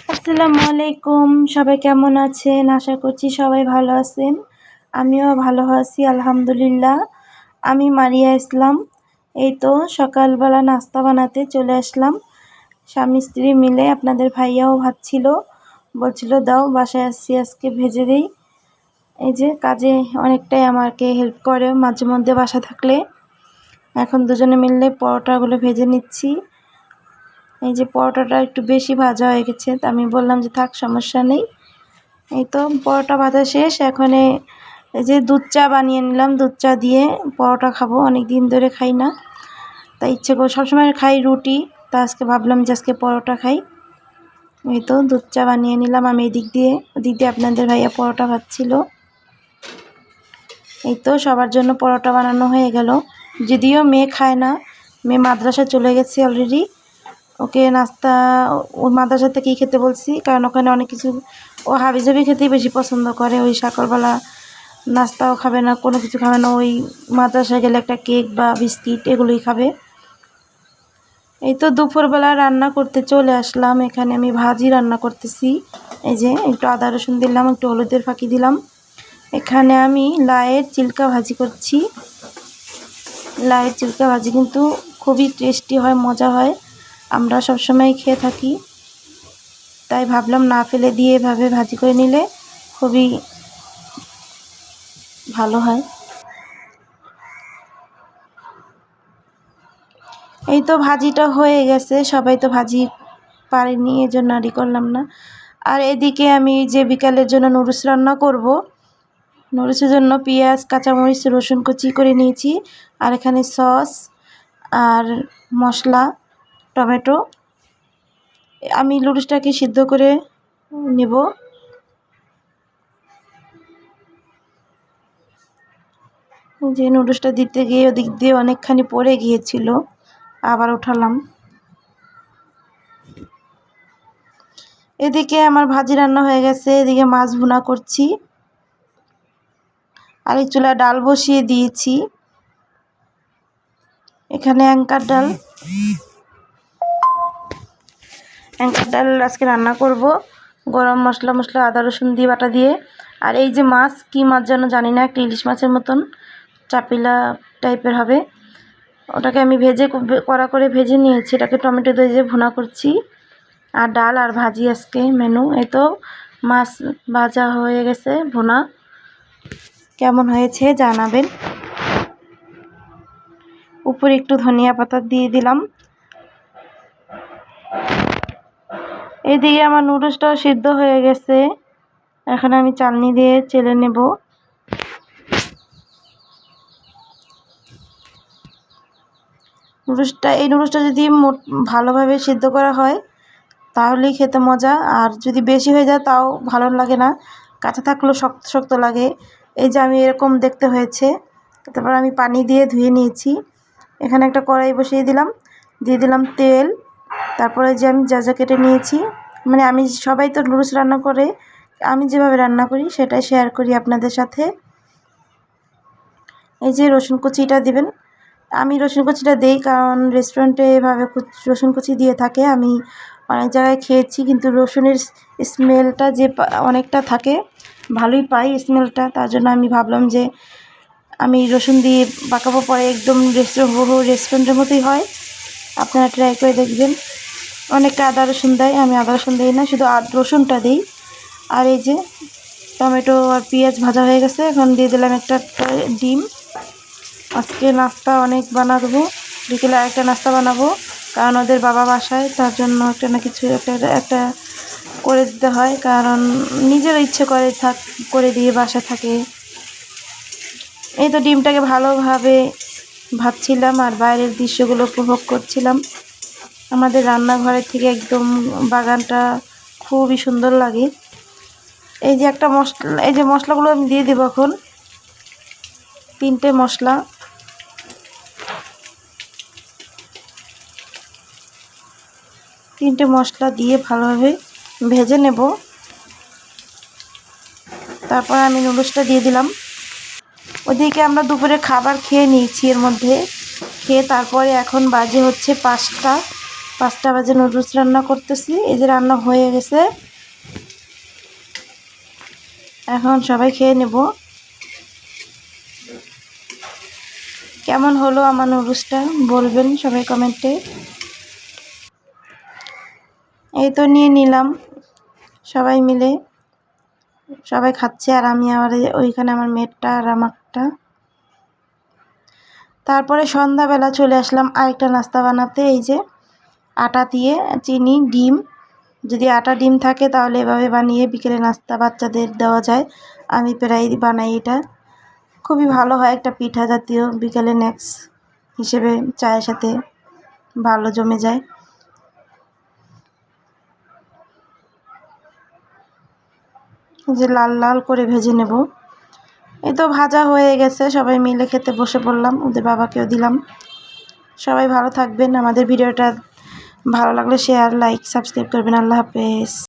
আসসালামু আলাইকুম। সবাই কেমন আছেন? আশা করছি সবাই ভালো আছেন। আমিও ভালো আছি আলহামদুলিল্লাহ। আমি মারিয়া ইসলাম। এই তো সকালবেলা নাস্তা বানাতে চলে আসলাম। স্বামী স্ত্রী মিলে। আপনাদের ভাইয়াও ভাবছিল, বলছিল দাও বাসায় আসছি আজকে ভেজে দিই। এই যে কাজে অনেকটাই আমাকে হেল্প করে মাঝে মধ্যে বাসা থাকলে। এখন দুজনে মিলে পরোটাগুলো ভেজে নিচ্ছি। এই যে পরোটাটা একটু বেশি ভাজা হয়ে গেছে, তো আমি বললাম যে থাক সমস্যা নেই। এই তো পরোটা ভাজা শেষ। এখন এই যে দুধ চা বানিয়ে নিলাম। দুধ চা দিয়ে পরোটা খাবো, অনেক দিন ধরে খাই না, তাই ইচ্ছে করে সবসময় খাই রুটি, তা আজকে ভাবলাম যে আজকে পরোটা খাই। এই তো দুধ চা বানিয়ে নিলাম আমি ওদিক দিয়ে আপনাদের ভাইয়া পরোটা ভাজছিল। এই তো সবার জন্য পরোটা বানানো হয়ে গেল। যদিও মেয়ে খায় না, মেয়ে মাদ্রাসায় চলে গেছে অলরেডি। ওকে নাস্তা ওর মাদ্রাসা থেকেই খেতে বলছি, কারণ ওখানে অনেক কিছু ও হাবিজাবি খেতেই বেশি পছন্দ করে। ওই সকালবেলা নাস্তাও খাবে না, কোনো কিছু খাবে না, ওই মাদ্রাসায় গেলে একটা কেক বা বিস্কিট এগুলোই খাবে। এই তো দুপুরবেলা রান্না করতে চলে আসলাম। এখানে আমি ভাজি রান্না করতেছি। এই যে একটু আদা রসুন দিলাম, একটু হলুদের ফাঁকি দিলাম। এখানে আমি লাউয়ের চিল্কা ভাজি করছি। লাউয়ের চিল্কা ভাজি কিন্তু খুবই টেস্টি হয়, মজা হয়, আমরা সবসময় খেয়ে থাকি। তাই ভাবলাম না ফেলে দিয়ে এভাবে ভাজি করে নিলে খুবই ভালো হয়। এই তো ভাজিটা হয়ে গেছে, সবাই তো ভাজি পারেনি, এজন্য আর করলাম না। আর এদিকে আমি যে বিকালের জন্য নুডলস রান্না করব, নুডলসের জন্য পেঁয়াজ কাঁচামরিচ রসুন কুচি করে নিয়েছি। আর এখানে সস আর মশলা, টমেটো। আমি নুডলসটাকে সিদ্ধ করে নেব। যে নুডলসটা দিতে গিয়ে ওদিক দিয়ে অনেকখানি পড়ে গিয়েছিল, আবার উঠালাম। এদিকে আমার ভাজি রান্না হয়ে গেছে, এদিকে মাছ ভুনা করছি। আর এই চুলায় ডাল বসিয়ে দিয়েছি। এখানে অ্যাঙ্কার ডাল আজকে রান্না করব, গরম মশলা আদা রসুন দিয়ে বাটা দিয়ে। আর এই যে মাছ, কি মাছ যেন জানি না, একটা ইলিশ মাছের মতন চাপিলা টাইপের হবে, ওটাকে আমি কড়া করে ভেজে নিয়েছি। এটাকে টমেটো দিয়ে ভুনা করছি। আর ডাল আর ভাজি আজকে মেনু। এই তো মাছ ভাজা হয়ে গেছে, ভুনা কেমন হয়েছে জানাবেন। উপরে একটু ধনিয়া পাতা দিয়ে দিলাম। এইদিকে আমার নুডলসটাও সিদ্ধ হয়ে গেছে, এখন আমি চালনি দিয়ে চেলে নেব। এই নুডলসটা যদি ভালোভাবে সিদ্ধ করা হয় তাহলেই খেতে মজা, আর যদি বেশি হয়ে যায় তাও ভালো লাগে না, কাঁচা থাকলেও শক্ত শক্ত লাগে। এই যে আমি এরকম দেখতে হয়েছে। তারপর আমি পানি দিয়ে ধুয়ে নিয়েছি। এখানে একটা কড়াই বসিয়ে দিলাম, দিয়ে দিলাম তেল। তারপরে যে আমি যা কেটে নিয়েছি, মানে আমি সবাই তো নুডলস রান্না করে, আমি যেভাবে রান্না করি সেটাই শেয়ার করি আপনাদের সাথে। এই যে রসুন কুচিটা দিবেন। আমি রসুন কুচিটা দিই কারণ রেস্টুরেন্টে এভাবে রসুন কুচি দিয়ে থাকে। আমি অনেক জায়গায় খেয়েছি, কিন্তু রসুনের স্মেলটা যে অনেকটা থাকে, ভালোই পাই স্মেলটা। তার জন্য আমি ভাবলাম যে আমি রসুন দিয়ে পাকাবো, পরে একদম রেস্টুরেন্টের মতোই হয়। আপনারা ট্রাই করে দেখবেন। অনেকে আদা রসুন দেয়, আমি আদা রসুন দিই না, শুধু রসুনটা দিই। আর এই যে টমেটো আর পেঁয়াজ ভাজা হয়ে গেছে, এখন দিয়ে দিলাম একটা ডিম। আজকে নাস্তা অনেক বানাবো, বিকেলে আরেকটা নাস্তা বানাবো, কারণ ওদের বাবা বাসায়, তার জন্য একটা না কিছু একটা করে দিতে হয়, কারণ নিজের ইচ্ছে করে দিয়ে বাসায় থাকে। এই তো ডিমটাকে ভালোভাবে ভাজছিলাম আর বাইরের দৃশ্যগুলো উপভোগ করছিলাম। আমাদের রান্নাঘরের থেকে একদম বাগানটা খুবই সুন্দর লাগে। এই যে এই যে মশলাগুলো আমি দিয়ে দেবো এখন, 3টে মশলা। দিয়ে ভালোভাবে ভেজে নেব। তারপর আমি নুডলসটা দিয়ে দিলাম। ওদিকে আমরা দুপুরে খাবার খেয়ে নিয়েছি, এর মধ্যে খেয়ে তারপরে এখন বাজে হচ্ছে 5টা। 5টা বাজে নুডলস রান্না করতেছি। এই যে রান্না হয়ে গেছে, এখন সবাই খেয়ে নেব। কেমন হলো আমার নুডলসটা বলবেন সবাই কমেন্টে। এই তো নিয়ে নিলাম সবাই মিলে, সবাই খাচ্ছে আর আমি আবার ওইখানে আমার মেয়েটা আর আমারটা। তারপরে সন্ধ্যাবেলা চলে আসলাম আরেকটা নাস্তা বানাতে। এই যে আটা দিয়ে চিনি ডিম, যদি আটা ডিম থাকে তাহলে এভাবে বানিয়ে বিকেলে নাস্তা বাচ্চাদের দেওয়া যায়। আমি প্রায় বানাই এটা, খুবই ভালো হয় একটা পিঠা জাতীয়, বিকেলে স্ন্যাক্স হিসেবে চায়ের সাথে ভালো জমে যায়। যে লাল লাল করে ভেজে নেব। এই তো ভাজা হয়ে গেছে, সবাই মিলে খেতে বসে পড়লাম, ওদের বাবাকেও দিলাম। সবাই ভালো থাকবেন, আমাদের ভিডিওটা ভালো লাগলে শেয়ার লাইক সাবস্ক্রাইব করবেন। আল্লাহ হাফেজ।